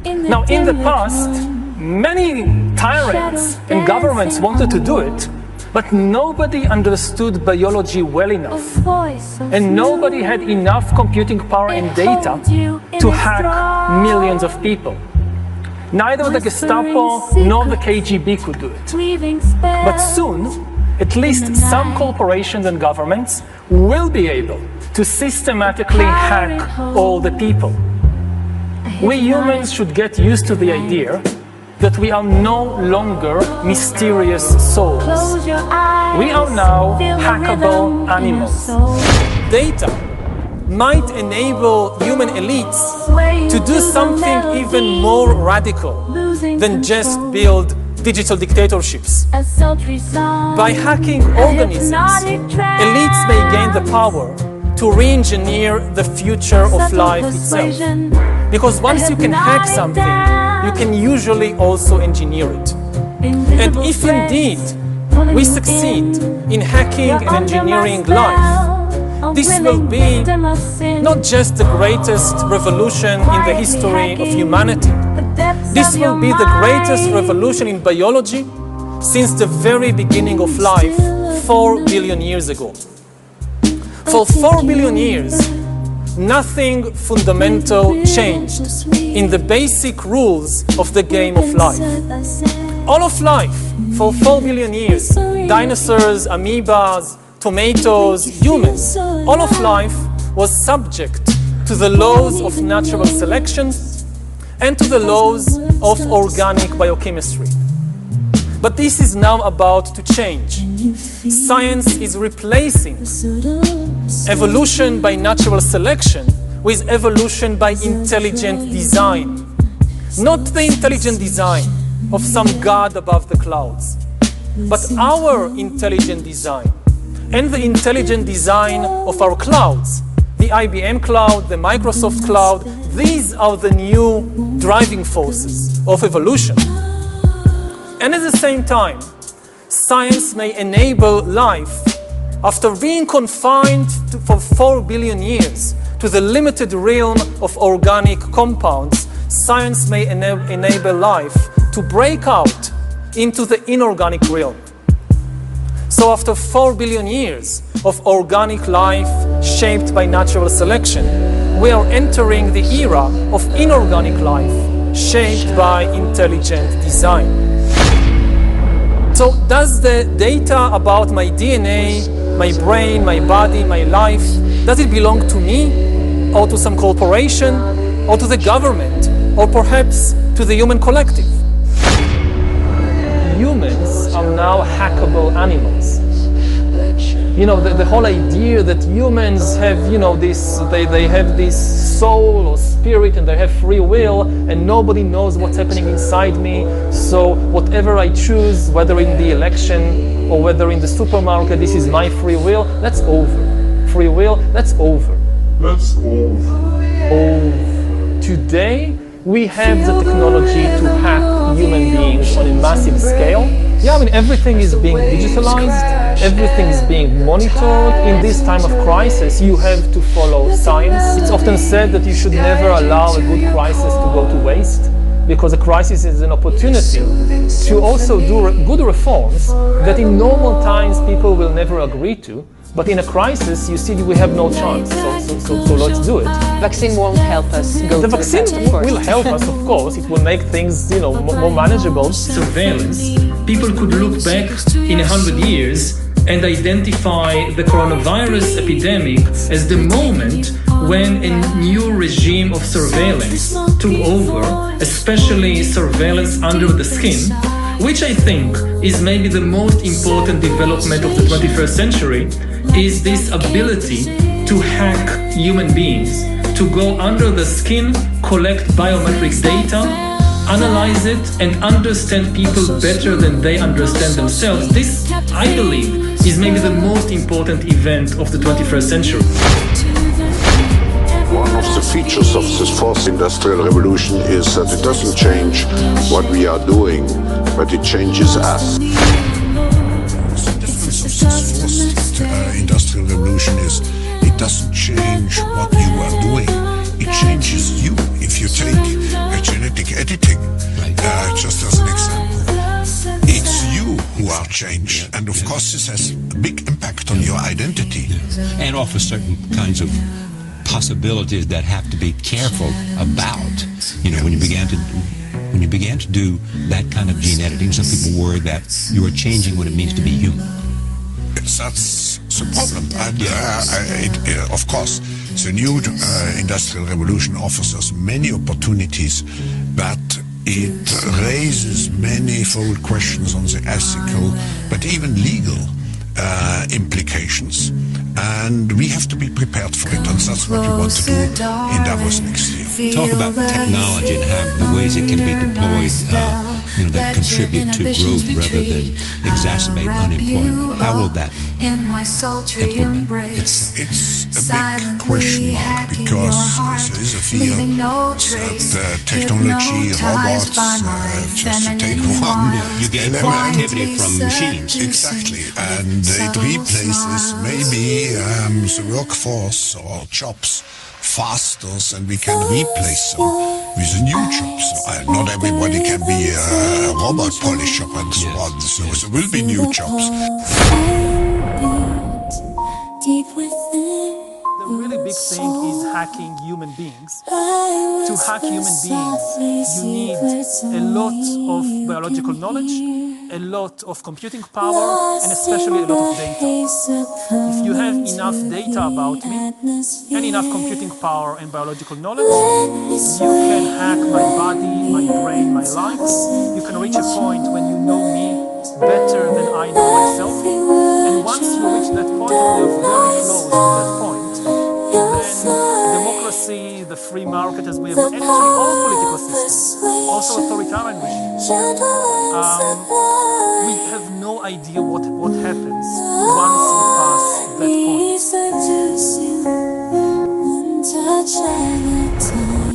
Now, in the past, many tyrants and governments wanted to do it, but nobody understood biology well enough, and nobody had enough computing power and data to hack millions of people. Neither the Gestapo nor the KGB could do it. But soon, at least some corporations and governments will be able to systematically hack all the people. We humans should get used to the idea that we are no longer mysterious souls. We are now hackable animals. Data might enable human elites to do something even more radical than just build digital dictatorships. By hacking organisms, elites may gain the power to re-engineer the future of life itself. Because once you can hack something, you can usually also engineer it. And if indeed we succeed in hacking and engineering life, this will be not just the greatest revolution in the history of humanity. This will be the greatest revolution in biology since the very beginning of life 4 billion years ago. For 4 billion years, nothing fundamental changed in the basic rules of the game of life. All of life, for 4 billion years, dinosaurs, amoebas, tomatoes, humans, all of life was subject to the laws of natural selection and to the laws of organic biochemistry. But this is now about to change. Science is replacing evolution by natural selection with evolution by intelligent design. Not the intelligent design of some god above the clouds, but our intelligent design and the intelligent design of our clouds. The IBM cloud, the Microsoft cloud, these are the new driving forces of evolution. And at the same time, science may enable life, after being confined for 4 billion years to the limited realm of organic compounds, science may enable life to break out into the inorganic realm. So after 4 billion years of organic life shaped by natural selection, we are entering the era of inorganic life shaped by intelligent design. So does the data about my DNA, my brain, my body, my life, does it belong to me or to some corporation or to the government or perhaps to the human collective? Humans are now hackable animals. You know, the whole idea that humans have, you know, they have this soul or spirit and they have free will and nobody knows what's happening inside me. So whatever I choose, whether in the election or whether in the supermarket, this is my free will, that's over. Free will, that's over. That's over. Today, we have the technology to hack human beings on a massive scale. Yeah, I mean, everything is being digitalized, everything is being monitored. In this time of crisis, you have to follow science. It's often said that you should never allow a good crisis to go to waste, because a crisis is an opportunity to also do good reforms that in normal times people will never agree to. But in a crisis, you see, we have no chance, so let's do it. Vaccine won't help us go The to vaccine of course. will help us, of course. It will make things, you know, more manageable. Surveillance. People could look back in 100 years and identify the coronavirus epidemic as the moment when a new regime of surveillance took over, especially surveillance under the skin, which I think is maybe the most important development of the 21st century, is this ability to hack human beings, to go under the skin, collect biometric data, analyze it, and understand people better than they understand themselves. This, I believe, is maybe the most important event of the 21st century. One of the features of this fourth industrial revolution is that it doesn't change what we are doing, but it changes us. The difference of this fourth industrial revolution is it doesn't change what you are doing, it changes you. If you take a genetic like editing, just as an example. It's you who are changed, and of course this has a big impact on your identity. And offers certain kinds of possibilities that have to be careful about. You know, when you began to do that kind of gene editing, some people worry that you are changing what it means to be human. That's the problem. And of course, the new industrial revolution offers us many opportunities, but it raises manifold questions on the ethical, but even legal implications. And we have to be prepared for it, and that's what we want to do in Davos next year. Talk about technology and how the ways it can be deployed, that contribute to growth rather than exacerbate unemployment. How will that implement itself? It's a big question mark, because there is a fear that technology, robots, just to take one, you get productivity from machines. Exactly, and it replaces maybe the workforce or jobs faster than we can replace them with new jobs. Not everybody can be a robot polisher and so on, so there will be new jobs. The really big thing is hacking human beings. To hack human beings, you need a lot of biological knowledge, a lot of computing power, and especially a lot of data. If you have enough data about me, and enough computing power and biological knowledge, you can hack my body, my brain, my lives. You can reach a point when you know me better than I know myself. And once you reach that point, you're very close to that point, then democracy, the free market as we have, actually all political systems, also authoritarian regimes, we have no idea what happens once we pass that point.